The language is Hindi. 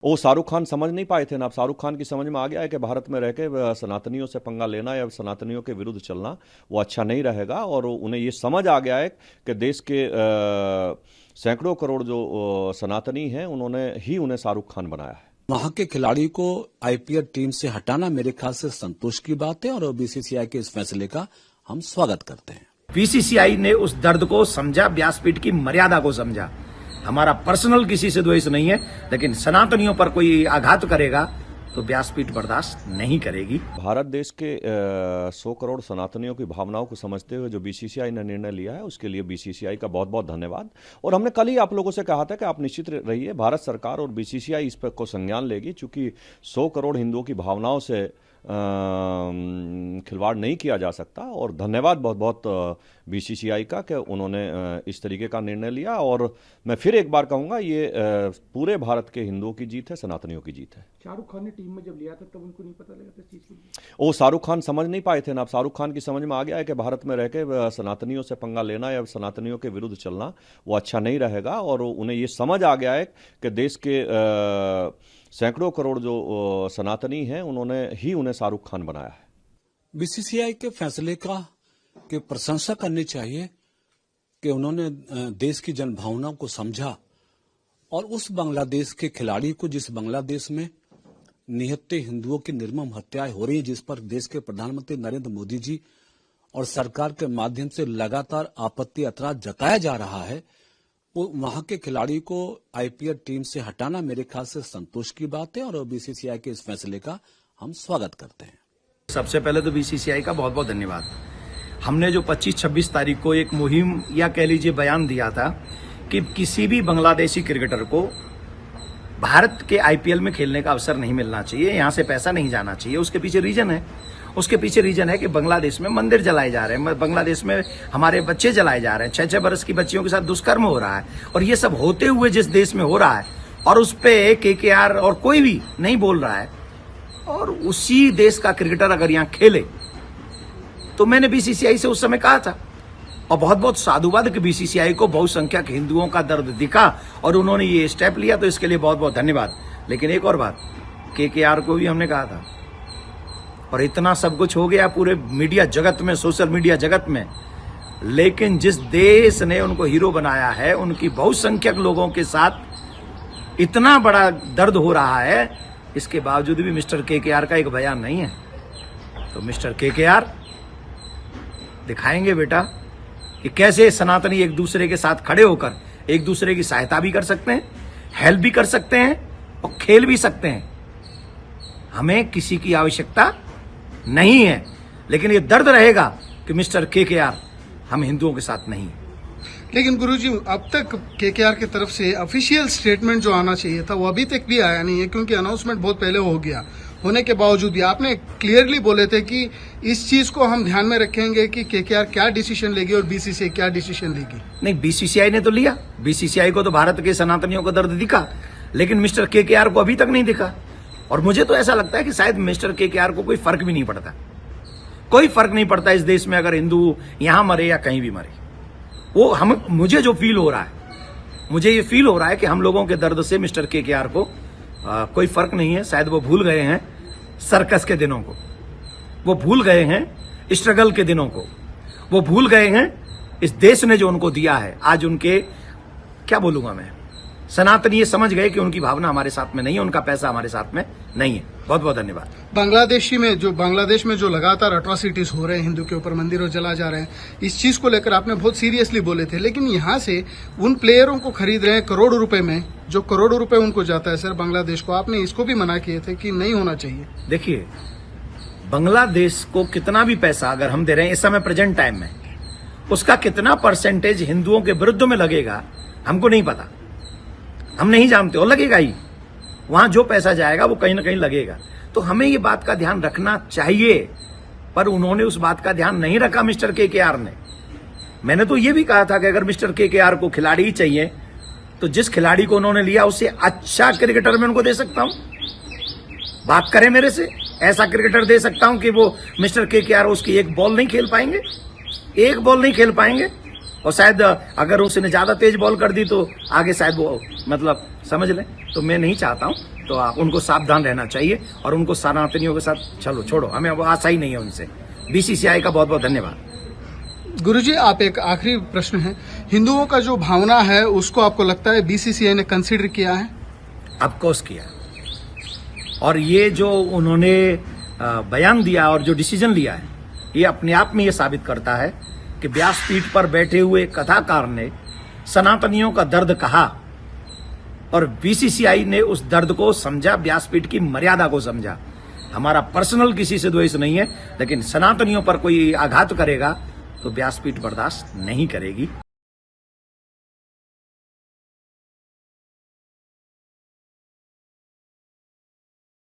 वो शाहरुख खान समझ नहीं पाए थे ना। अब शाहरुख खान की समझ में आ गया है कि भारत में रह के सनातनियों से पंगा लेना या सनातनियों के विरुद्ध चलना वो अच्छा नहीं रहेगा, और उन्हें ये समझ आ गया है कि देश के सैकड़ों करोड़ जो सनातनी हैं उन्हें शाहरुख खान बनाया है। वहां के खिलाड़ी को आईपीएल टीम से हटाना मेरे ख्याल से संतोष की बात है, और बीसीसीआई के इस फैसले का हम स्वागत करते हैं। बीसीसीआई ने उस दर्द को समझा, व्यासपीठ की मर्यादा को समझा। हमारा पर्सनल किसी से द्वेष नहीं है, लेकिन सनातनियों पर कोई आघात करेगा तो व्यासपीठ बर्दाश्त नहीं करेगी। भारत देश के 100 करोड़ सनातनियों की भावनाओं को समझते हुए जो बीसीसीआई ने निर्णय लिया है उसके लिए बीसीसीआई का बहुत बहुत धन्यवाद। और हमने कल ही आप लोगों से कहा था कि आप निश्चित रहिए, भारत सरकार और बीसीसीआई इस पर को संज्ञान लेगी, चूंकि 100 करोड़ हिंदुओं की भावनाओं से खिलवाड़ नहीं किया जा सकता। और धन्यवाद बहुत बहुत बीसीसीआई का कि उन्होंने इस तरीके का निर्णय लिया। और मैं फिर एक बार कहूँगा, ये पूरे भारत के हिंदुओं की जीत है, सनातनियों की जीत है। शाहरुख खान ने टीम में जब लिया था तब उनको नहीं पता लगा था इस चीज की। वो शाहरुख खान समझ नहीं पाए थे ना। अब शाहरुख खान की समझ में आ गया है कि भारत में रह के सनातनियों से पंगा लेना या सनातनियों के विरुद्ध चलना वो अच्छा नहीं रहेगा, और उन्हें ये समझ आ गया है कि देश के सैकड़ों करोड़ जो सनातनी हैं उन्हें शाहरुख खान बनाया है। बीसीसीआई के फैसले की प्रशंसा करनी चाहिए कि उन्होंने देश की जनभावना को समझा, और उस बांग्लादेश के खिलाड़ी को, जिस बांग्लादेश में निहत्थे हिंदुओं की निर्मम हत्याएं हो रही हैं, जिस पर देश के प्रधानमंत्री नरेंद्र मोदी जी और सरकार के माध्यम से लगातार आपत्ति ऐतराज जताया जा रहा है, वो वहां के खिलाड़ी को आईपीएल टीम से हटाना मेरे ख्याल से संतोष की बात है, और बीसीसीआई के इस फैसले का हम स्वागत करते हैं। सबसे पहले तो बीसीसीआई का बहुत बहुत धन्यवाद। हमने जो 25-26 तारीख को एक मुहिम या कह लीजिए बयान दिया था कि किसी भी बांग्लादेशी क्रिकेटर को भारत के आईपीएल में खेलने का अवसर नहीं मिलना चाहिए, यहां से पैसा नहीं जाना चाहिए। उसके पीछे रीजन है कि बांग्लादेश में मंदिर जलाए जा रहे हैं, बांग्लादेश में हमारे बच्चे जलाए जा रहे हैं, 6-6 बरस की बच्चियों के साथ दुष्कर्म हो रहा है, और ये सब होते हुए जिस देश में हो रहा है और उस पे केकेआर और कोई भी नहीं बोल रहा है, और उसी देश का क्रिकेटर अगर यहाँ खेले, तो मैंने बीसीसीआई से उस समय कहा था, और बहुत बहुत साधुवाद कि बीसीसीआई को बहुसंख्यक हिंदुओं का दर्द दिखा और उन्होंने ये स्टेप लिया, तो इसके लिए बहुत बहुत धन्यवाद। लेकिन एक और बात, केकेआर को भी हमने कहा था, और इतना सब कुछ हो गया पूरे मीडिया जगत में, सोशल मीडिया जगत में, लेकिन जिस देश ने उनको हीरो बनाया है, उनकी बहुसंख्यक लोगों के साथ इतना बड़ा दर्द हो रहा है, इसके बावजूद भी मिस्टर केकेआर का एक बयान नहीं है। तो मिस्टर केकेआर दिखाएंगे बेटा कि कैसे सनातनी एक दूसरे के साथ खड़े होकर एक दूसरे की सहायता भी कर सकते हैं, हेल्प भी कर सकते हैं और खेल भी सकते हैं। हमें किसी की आवश्यकता नहीं है, लेकिन ये दर्द रहेगा कि मिस्टर केकेआर हम हिंदुओं के साथ नहीं। लेकिन गुरुजी, अब तक केकेआर की तरफ से ऑफिशियल स्टेटमेंट जो आना चाहिए था वो अभी तक भी आया नहीं है, क्योंकि अनाउंसमेंट बहुत पहले हो गया। होने के बावजूद भी आपने क्लियरली बोले थे कि इस चीज को हम ध्यान में रखेंगे कि केकेआर क्या डिसीजन लेगी और बीसीसीआई क्या डिसीजन लेगी। नहीं, बीसीसीआई ने तो लिया, बीसीसीआई को तो भारत के सनातनियों का दर्द दिखा, लेकिन मिस्टर केकेआर को अभी तक नहीं दिखा। और मुझे तो ऐसा लगता है कि शायद मिस्टर केकेआर को कोई फर्क भी नहीं पड़ता, कोई फर्क नहीं पड़ता इस देश में अगर हिंदू यहां मरे या कहीं भी मरे। मुझे जो फील हो रहा है, मुझे ये फील हो रहा है कि हम लोगों के दर्द से मिस्टर केकेआर को कोई फर्क नहीं है। शायद वो भूल गए हैं सर्कस के दिनों को, वो भूल गए हैं स्ट्रगल के दिनों को, वो भूल गए हैं इस देश ने जो उनको दिया है। आज उनके, क्या बोलूंगा मैं, सनातनी ये समझ गए कि उनकी भावना हमारे साथ में नहीं है, उनका पैसा हमारे साथ में नहीं है। बहुत बहुत धन्यवाद। बांग्लादेश में जो लगातार अट्रॉसिटीज हो रहे हैं, हिंदू के ऊपर मंदिरों जला जा रहे हैं, इस चीज को लेकर आपने बहुत सीरियसली बोले थे, लेकिन यहाँ से उन प्लेयरों को खरीद रहे हैं करोड़ों रुपए में, जो करोड़ों रुपए उनको जाता है सर बांग्लादेश को, आपने इसको भी मना किए थे कि नहीं होना चाहिए। देखिए, बांग्लादेश को कितना भी पैसा अगर हम दे रहे हैं इस समय प्रेजेंट टाइम में, उसका कितना परसेंटेज हिंदुओं के विरुद्ध में लगेगा हमको नहीं पता, हम नहीं जानते, और लगेगा ही। वहां जो पैसा जाएगा वो कहीं ना कहीं लगेगा, तो हमें ये बात का ध्यान रखना चाहिए। पर उन्होंने उस बात का ध्यान नहीं रखा मिस्टर केकेआर ने। मैंने तो ये भी कहा था कि अगर मिस्टर केकेआर को खिलाड़ी ही चाहिए तो जिस खिलाड़ी को उन्होंने लिया उससे अच्छा क्रिकेटर मैं उनको दे सकता हूं। बात करें मेरे से, ऐसा क्रिकेटर दे सकता हूं कि वो मिस्टर केकेआर उसकी एक बॉल नहीं खेल पाएंगे, एक बॉल नहीं खेल पाएंगे, और शायद अगर उसने ज्यादा तेज बॉल कर दी तो आगे शायद वो समझ लें। तो मैं नहीं चाहता हूं, तो आप उनको सावधान रहना चाहिए और उनको सनातनियों के साथ चलो छोड़ो, हमें वो आशा ही नहीं है उनसे। बीसीसीआई का बहुत बहुत धन्यवाद। गुरुजी, आप एक आखिरी प्रश्न है, हिंदुओं का जो भावना है उसको आपको लगता है बीसीसीआई ने कंसीडर किया है? ऑफकोर्स किया। और ये जो उन्होंने बयान दिया और जो डिसीजन लिया है, ये अपने आप में ये साबित करता है कि व्यासपीठ पर बैठे हुए कथाकार ने सनातनियों का दर्द कहा और बीसीसीआई ने उस दर्द को समझा, व्यासपीठ की मर्यादा को समझा। हमारा पर्सनल किसी से द्वेष नहीं है, लेकिन सनातनियों पर कोई आघात करेगा तो व्यासपीठ बर्दाश्त नहीं करेगी।